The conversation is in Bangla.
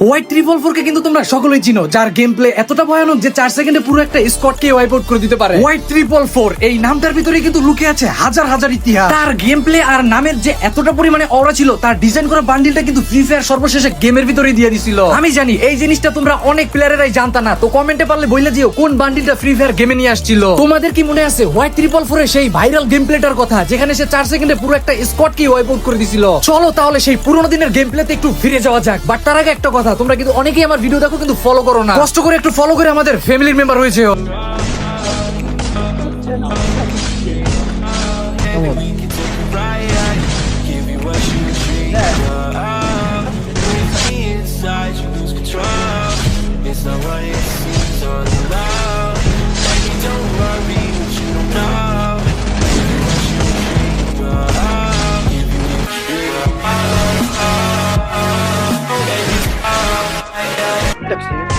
হোয়াইট 344 কে কিন্তু তোমরা সকলেই চিনো, যার গেম প্লে এতটা ভয়ানক যে 4 সেকেন্ডে পুরো একটা স্কোয়াডকে ওয়াইপ আউট করে দিতে পারে। হোয়াইট 344 এই নামটার ভিতরে কিন্তু লুকিয়ে আছে হাজার হাজার ইতিহাস। তার গেম প্লে আর নামের যে এতটা পরিমাণে অরা ছিল, তার ডিজাইন করা বান্ডিলটা কিন্তু ফ্রি ফায়ার সর্বশেষে গেমের ভিতরে দিয়ে দিছিল। আমি জানি এই জিনিসটা তোমরা অনেক প্লেয়ারেরাই জানতা না, তো কমেন্টে পারলে বইলে দিও কোন বান্ডিলটা ফ্রি ফায়ার গেমে নিয়ে আসছিল। তোমাদের কি মনে আছে হোয়াইট 344 এর সেই ভাইরাল গেম প্লেটার কথা, যেখানে সে 4 সেকেন্ডে পুরো একটা স্কোয়াডকে ওয়াইপ আউট করে দিছিল? চলো তাহলে সেই পুরোনো দিনের গেম প্লেতে একটু ফিরে যাওয়া যাক। বাট তার আগে একটা কথা, তোমরা কিন্তু অনেকেই আমার ভিডিও দেখো কিন্তু ফলো করো না। কষ্ট করে একটু ফলো করে আমাদের ফ্যামিলির মেম্বার হয়েছে। Pepsi.